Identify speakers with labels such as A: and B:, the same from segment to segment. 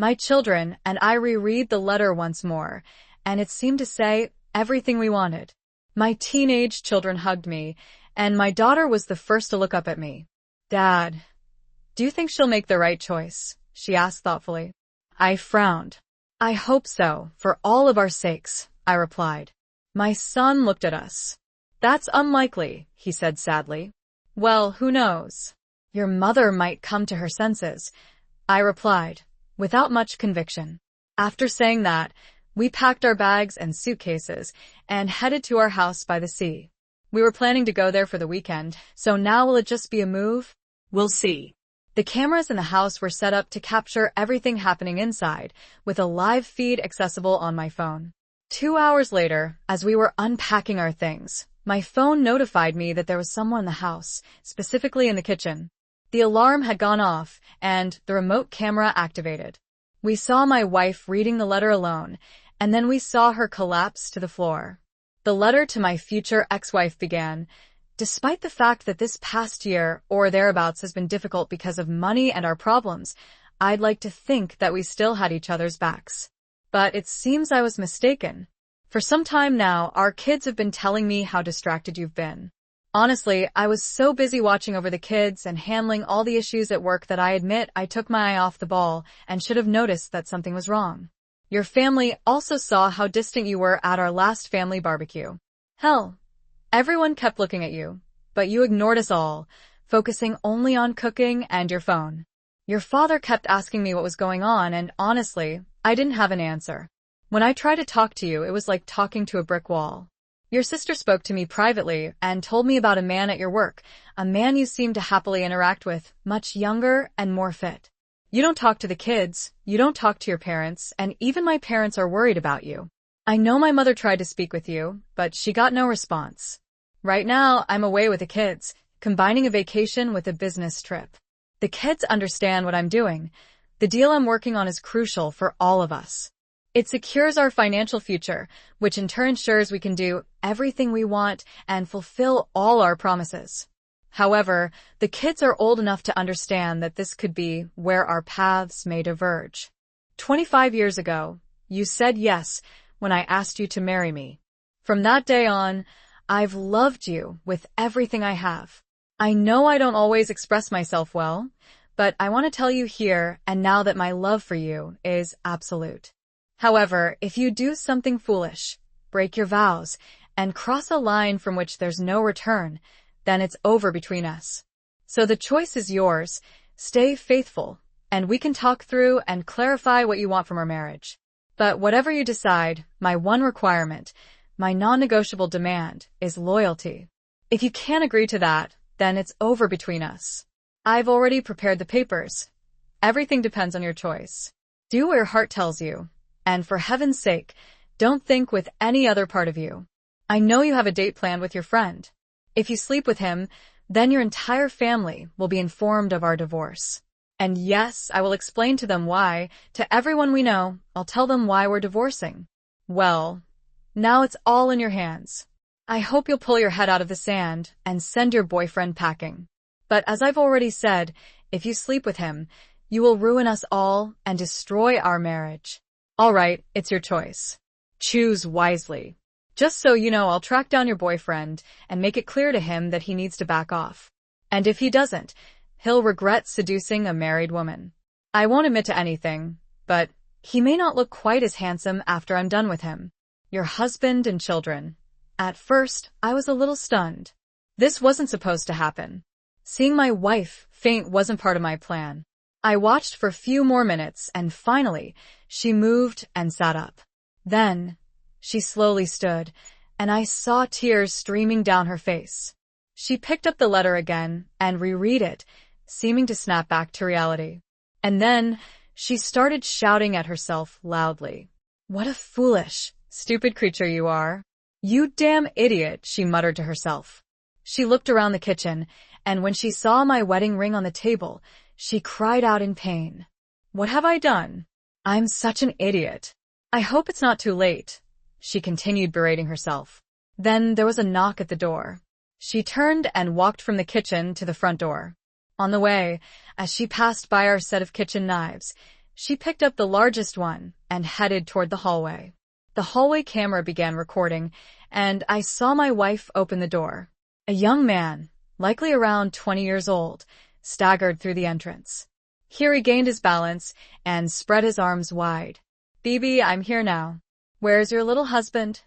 A: My children and I reread the letter once more, and it seemed to say everything we wanted. My teenage children hugged me, and my daughter was the first to look up at me. "Dad, do you think she'll make the right choice?" she asked thoughtfully. I frowned. "I hope so, for all of our sakes," I replied. My son looked at us. "That's unlikely," he said sadly. "Well, who knows? Your mother might come to her senses," I replied, without much conviction. After saying that, we packed our bags and suitcases and headed to our house by the sea. We were planning to go there for the weekend, so now will it just be a move? We'll see. The cameras in the house were set up to capture everything happening inside, with a live feed accessible on my phone. 2 hours later, as we were unpacking our things, my phone notified me that there was someone in the house, specifically in the kitchen. The alarm had gone off, and the remote camera activated. We saw my wife reading the letter alone, and then we saw her collapse to the floor. The letter to my future ex-wife began, "Despite the fact that this past year or thereabouts has been difficult because of money and our problems, I'd like to think that we still had each other's backs. But it seems I was mistaken. For some time now, our kids have been telling me how distracted you've been. Honestly, I was so busy watching over the kids and handling all the issues at work that I admit I took my eye off the ball and should have noticed that something was wrong. Your family also saw how distant you were at our last family barbecue. Hell, everyone kept looking at you, but you ignored us all, focusing only on cooking and your phone. Your father kept asking me what was going on, and honestly, I didn't have an answer. When I tried to talk to you, it was like talking to a brick wall. Your sister spoke to me privately and told me about a man at your work, a man you seem to happily interact with, much younger and more fit. You don't talk to the kids, you don't talk to your parents, and even my parents are worried about you. I know my mother tried to speak with you, but she got no response. Right now, I'm away with the kids, combining a vacation with a business trip. The kids understand what I'm doing. The deal I'm working on is crucial for all of us. It secures our financial future, which in turn ensures we can do everything we want and fulfill all our promises. However, the kids are old enough to understand that this could be where our paths may diverge. 25 years ago, you said yes when I asked you to marry me. From that day on, I've loved you with everything I have. I know I don't always express myself well, but I want to tell you here and now that my love for you is absolute. However, if you do something foolish, break your vows, and cross a line from which there's no return, then it's over between us. So the choice is yours. Stay faithful, and we can talk through and clarify what you want from our marriage. But whatever you decide, my one requirement, my non-negotiable demand, is loyalty. If you can't agree to that, then it's over between us. I've already prepared the papers. Everything depends on your choice. Do what your heart tells you. And for heaven's sake, don't think with any other part of you. I know you have a date planned with your friend. If you sleep with him, then your entire family will be informed of our divorce. And yes, I will explain to them why. To everyone we know, I'll tell them why we're divorcing. Well, now it's all in your hands. I hope you'll pull your head out of the sand and send your boyfriend packing. But as I've already said, if you sleep with him, you will ruin us all and destroy our marriage. All right, it's your choice. Choose wisely. Just so you know, I'll track down your boyfriend and make it clear to him that he needs to back off. And if he doesn't, he'll regret seducing a married woman. I won't admit to anything, but he may not look quite as handsome after I'm done with him. Your husband and children. At first, I was a little stunned. This wasn't supposed to happen. Seeing my wife faint wasn't part of my plan. I watched for a few more minutes, and finally, she moved and sat up. Then, she slowly stood, and I saw tears streaming down her face. She picked up the letter again and reread it, seeming to snap back to reality. And then, she started shouting at herself loudly. "What a foolish, stupid creature you are. You damn idiot," she muttered to herself. She looked around the kitchen, and when she saw my wedding ring on the table, she cried out in pain. "What have I done? I'm such an idiot. I hope it's not too late," she continued berating herself. Then there was a knock at the door. She turned and walked from the kitchen to the front door. On the way, as she passed by our set of kitchen knives, She picked up the largest one and headed toward the hallway. The hallway camera began recording, and I saw my wife open the door. A young man, likely around 20 years old, staggered through the entrance. He regained his balance and spread his arms wide. "Bibi, I'm here now. Where's your little husband?"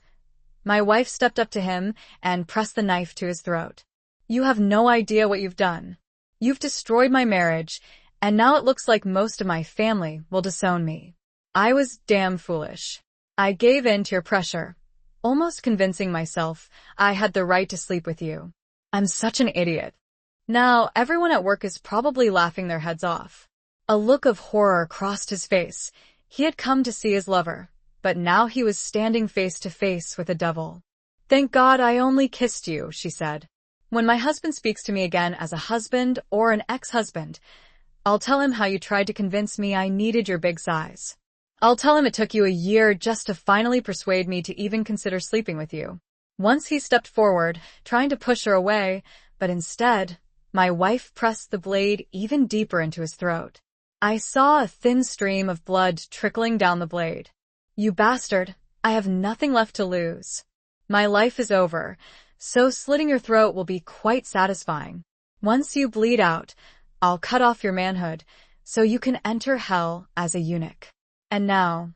A: My wife stepped up to him and pressed the knife to his throat. "You have no idea what you've done. You've destroyed my marriage, and now it looks like most of my family will disown me. I was damn foolish. I gave in to your pressure, almost convincing myself I had the right to sleep with you. I'm such an idiot. Now everyone at work is probably laughing their heads off." A look of horror crossed his face. He had come to see his lover, but now he was standing face to face with a devil. "Thank God I only kissed you," she said. "When my husband speaks to me again as a husband or an ex-husband, I'll tell him how you tried to convince me I needed your big size. I'll tell him it took you a year just to finally persuade me to even consider sleeping with you." Once he stepped forward, trying to push her away, but instead, my wife pressed the blade even deeper into his throat. I saw a thin stream of blood trickling down the blade. "You bastard, I have nothing left to lose. My life is over, so slitting your throat will be quite satisfying. Once you bleed out, I'll cut off your manhood, so you can enter hell as a eunuch. And now,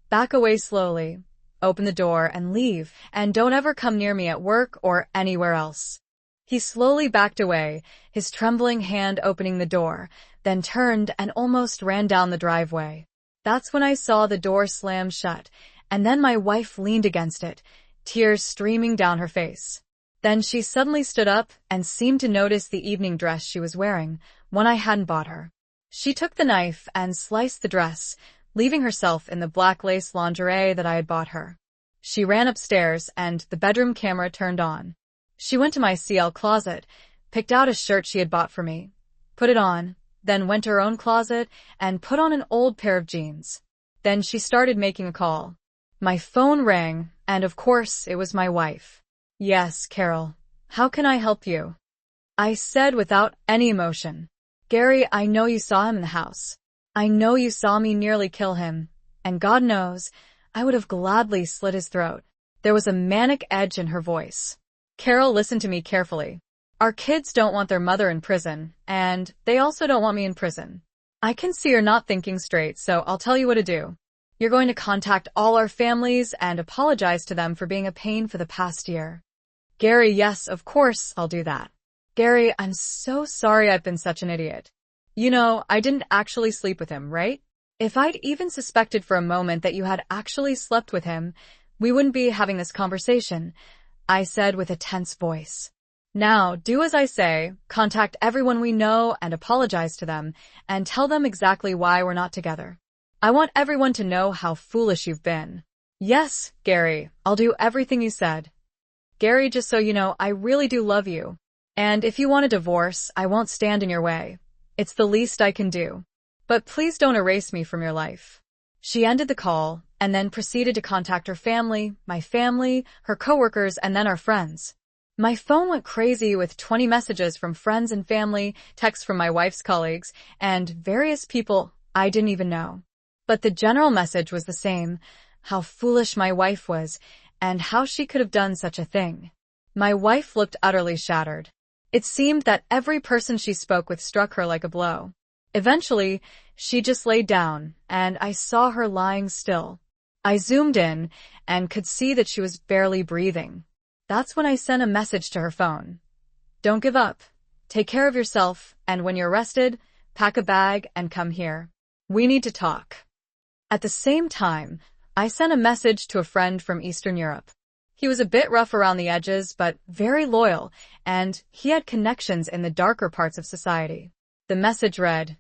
A: back away slowly, open the door and leave, and don't ever come near me at work or anywhere else." He slowly backed away, his trembling hand opening the door, then turned and almost ran down the driveway. That's when I saw the door slam shut, and then my wife leaned against it, tears streaming down her face. Then she suddenly stood up and seemed to notice the evening dress she was wearing, one I hadn't bought her. She took the knife and sliced the dress, leaving herself in the black lace lingerie that I had bought her. She ran upstairs and the bedroom camera turned on. She went to my CL closet, picked out a shirt she had bought for me, put it on, then went to her own closet and put on an old pair of jeans. Then she started making a call. My phone rang, and of course it was my wife. "Yes, Carol. How can I help you?" I said without any emotion. "Gary, I know you saw him in the house. I know you saw me nearly kill him, and God knows, I would have gladly slit his throat." There was a manic edge in her voice. "Carol, listen to me carefully. Our kids don't want their mother in prison, and they also don't want me in prison. I can see you're not thinking straight, so I'll tell you what to do. You're going to contact all our families and apologize to them for being a pain for the past year." "Gary, yes, of course, I'll do that. Gary, I'm so sorry I've been such an idiot. You know, I didn't actually sleep with him, right? If I'd even suspected for a moment that you had actually slept with him, we wouldn't be having this conversation," I said with a tense voice. "Now, do as I say, contact everyone we know and apologize to them, and tell them exactly why we're not together. I want everyone to know how foolish you've been." "Yes, Gary, I'll do everything you said. Gary, just so you know, I really do love you. And if you want a divorce, I won't stand in your way. It's the least I can do. But please don't erase me from your life." She ended the call, and then proceeded to contact her family, my family, her coworkers, and then our friends. My phone went crazy with 20 messages from friends and family, texts from my wife's colleagues, and various people I didn't even know. But the general message was the same: how foolish my wife was, and how she could have done such a thing. My wife looked utterly shattered. It seemed that every person she spoke with struck her like a blow. Eventually, she just laid down, and I saw her lying still. I zoomed in and could see that she was barely breathing. That's when I sent a message to her phone. "Don't give up. Take care of yourself, and when you're rested, pack a bag and come here. We need to talk." At the same time, I sent a message to a friend from Eastern Europe. He was a bit rough around the edges, but very loyal, and he had connections in the darker parts of society. The message read,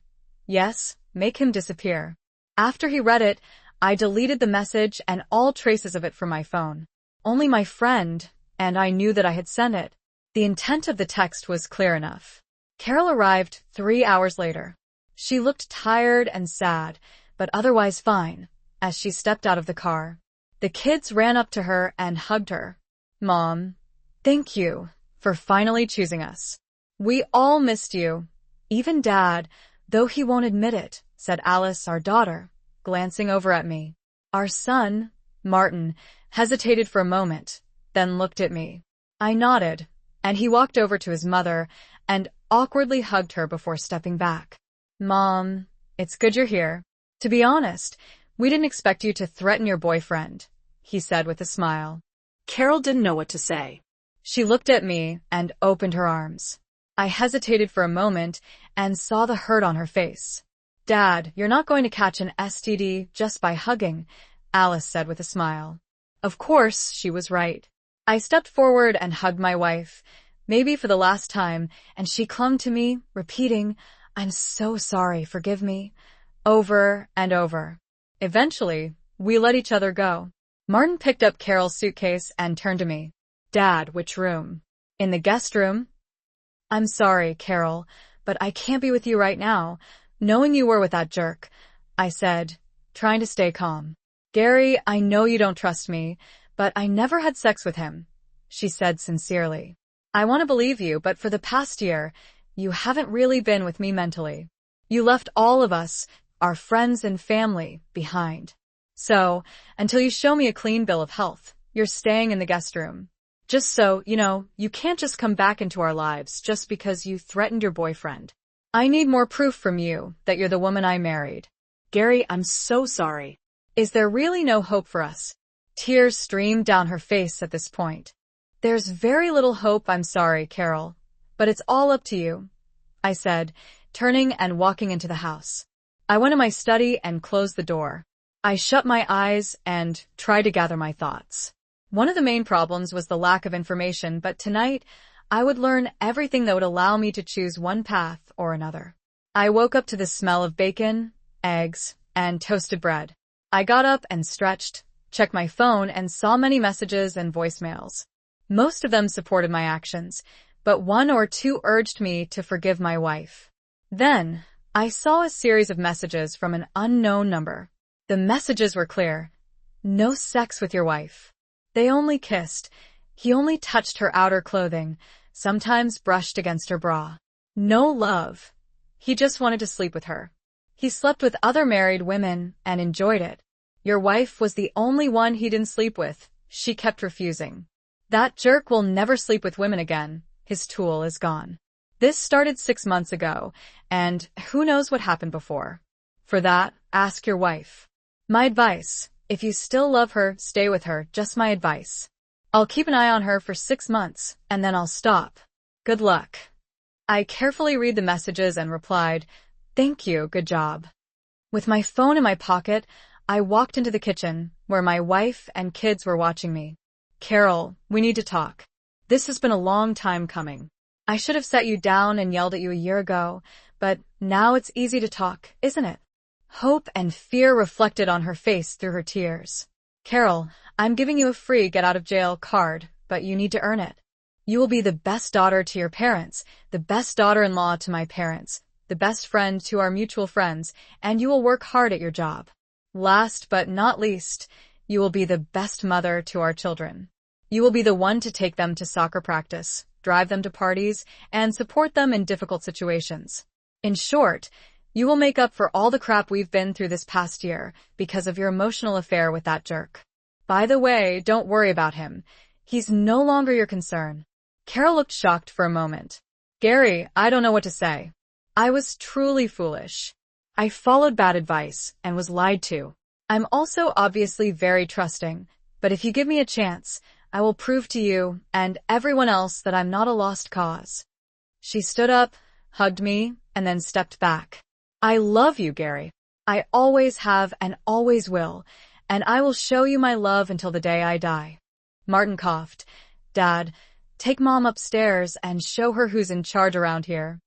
A: "Yes, make him disappear." After he read it, I deleted the message and all traces of it from my phone. Only my friend and I knew that I had sent it. The intent of the text was clear enough. Carol arrived 3 hours later. She looked tired and sad, but otherwise fine, as she stepped out of the car. The kids ran up to her and hugged her. "Mom, thank you for finally choosing us. We all missed you. Even Dad, though he won't admit it, said Alice, our daughter, glancing over at me. Our son, Martin, hesitated for a moment, then looked at me. I nodded, and he walked over to his mother and awkwardly hugged her before stepping back. Mom, it's good you're here. To be honest, we didn't expect you to threaten your boyfriend, he said with a smile.
B: Carol didn't know what to say.
A: She looked at me and opened her arms. I hesitated for a moment and saw the hurt on her face. Dad, you're not going to catch an STD just by hugging, Alice said with a smile. Of course, she was right. I stepped forward and hugged my wife, maybe for the last time, and she clung to me, repeating, I'm so sorry, forgive me, over and over. Eventually, we let each other go. Martin picked up Carol's suitcase and turned to me. Dad, which room? In the guest room? I'm sorry, Carol, but I can't be with you right now, knowing you were with that jerk, I said, trying to stay calm. Gary, I know you don't trust me, but I never had sex with him, she said sincerely. I want to believe you, but for the past year, you haven't really been with me mentally. You left all of us, our friends and family, behind. So, until you show me a clean bill of health, you're staying in the guest room. Just so, you can't just come back into our lives just because you threatened your boyfriend. I need more proof from you that you're the woman I married.
B: Gary, I'm so sorry.
A: Is there really no hope for us? Tears streamed down her face at this point. There's very little hope, I'm sorry, Carol. But it's all up to you, I said, turning and walking into the house. I went to my study and closed the door. I shut my eyes and tried to gather my thoughts. One of the main problems was the lack of information, but tonight, I would learn everything that would allow me to choose one path or another. I woke up to the smell of bacon, eggs, and toasted bread. I got up and stretched, checked my phone, and saw many messages and voicemails. Most of them supported my actions, but one or two urged me to forgive my wife. Then, I saw a series of messages from an unknown number. The messages were clear. No sex with your wife. They only kissed. He only touched her outer clothing, sometimes brushed against her bra. No love. He just wanted to sleep with her. He slept with other married women and enjoyed it. Your wife was the only one he didn't sleep with. She kept refusing. That jerk will never sleep with women again. His tool is gone. This started 6 months ago, and who knows what happened before. For that, ask your wife. My advice, if you still love her, stay with her, just my advice. I'll keep an eye on her for 6 months, and then I'll stop. Good luck. I carefully read the messages and replied, thank you, good job. With my phone in my pocket, I walked into the kitchen, where my wife and kids were watching me. Carol, we need to talk. This has been a long time coming. I should have set you down and yelled at you a year ago, but now it's easy to talk, isn't it? Hope and fear reflected on her face through her tears. Carol, I'm giving you a free get-out-of-jail card, but you need to earn it. You will be the best daughter to your parents, the best daughter-in-law to my parents, the best friend to our mutual friends, and you will work hard at your job. Last but not least, you will be the best mother to our children. You will be the one to take them to soccer practice, drive them to parties, and support them in difficult situations. In short, you will make up for all the crap we've been through this past year because of your emotional affair with that jerk. By the way, don't worry about him. He's no longer your concern. Carol looked shocked for a moment. Gary, I don't know what to say. I was truly foolish. I followed bad advice and was lied to. I'm also obviously very trusting, but if you give me a chance, I will prove to you and everyone else that I'm not a lost cause. She stood up, hugged me, and then stepped back. I love you, Gary. I always have and always will, and I will show you my love until the day I die. Martin coughed. Dad, take Mom upstairs and show her who's in charge around here.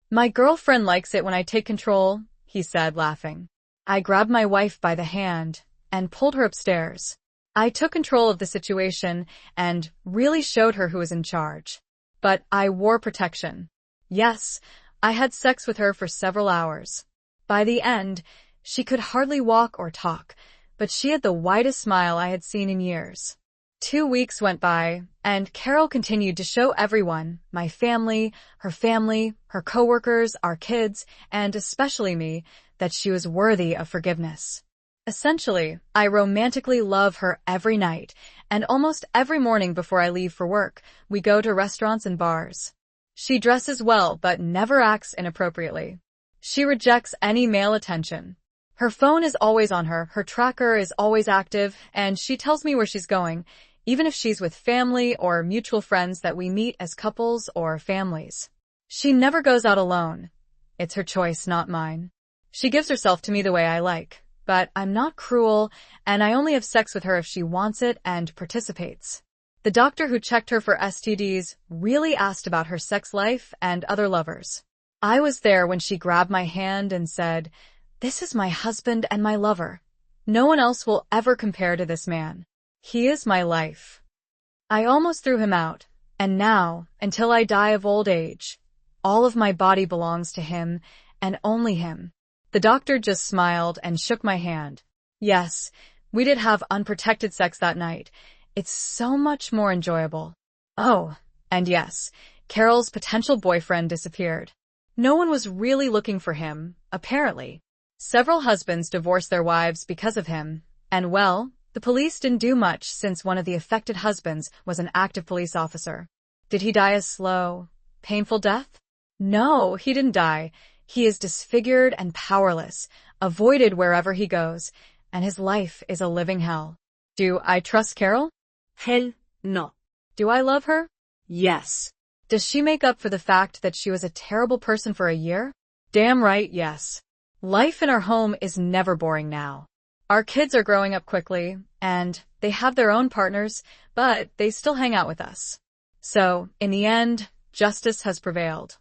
A: My girlfriend likes it when I take control, he said, laughing. I grabbed my wife by the hand and pulled her upstairs. I took control of the situation and really showed her who was in charge. But I wore protection. Yes, I had sex with her for several hours. By the end, she could hardly walk or talk, but she had the widest smile I had seen in years. 2 weeks went by, and Carol continued to show everyone, my family, her coworkers, our kids, and especially me, that she was worthy of forgiveness. Essentially, I romantically love her every night, and almost every morning before I leave for work, we go to restaurants and bars. She dresses well, but never acts inappropriately. She rejects any male attention. Her phone is always on her, her tracker is always active, and she tells me where she's going, even if she's with family or mutual friends that we meet as couples or families. She never goes out alone. It's her choice, not mine. She gives herself to me the way I like, but I'm not cruel, and I only have sex with her if she wants it and participates. The doctor who checked her for STDs really asked about her sex life and other lovers. I was there when she grabbed my hand and said, "This is my husband and my lover. No one else will ever compare to this man. He is my life." I almost threw him out, and now, until I die of old age, all of my body belongs to him, and only him. The doctor just smiled and shook my hand. Yes, we did have unprotected sex that night. It's so much more enjoyable. Oh, and yes, Carol's potential boyfriend disappeared. No one was really looking for him, apparently. Several husbands divorced their wives because of him, and well, the police didn't do much since one of the affected husbands was an active police officer. Did he die a slow, painful death? No, he didn't die. He is disfigured and powerless, avoided wherever he goes, and his life is a living hell. Do I trust Carol?
B: Hell no.
A: Do I love her?
B: Yes.
A: Does she make up for the fact that she was a terrible person for a year? Damn right, yes. Life in our home is never boring now. Our kids are growing up quickly, and they have their own partners, but they still hang out with us. So, in the end, justice has prevailed.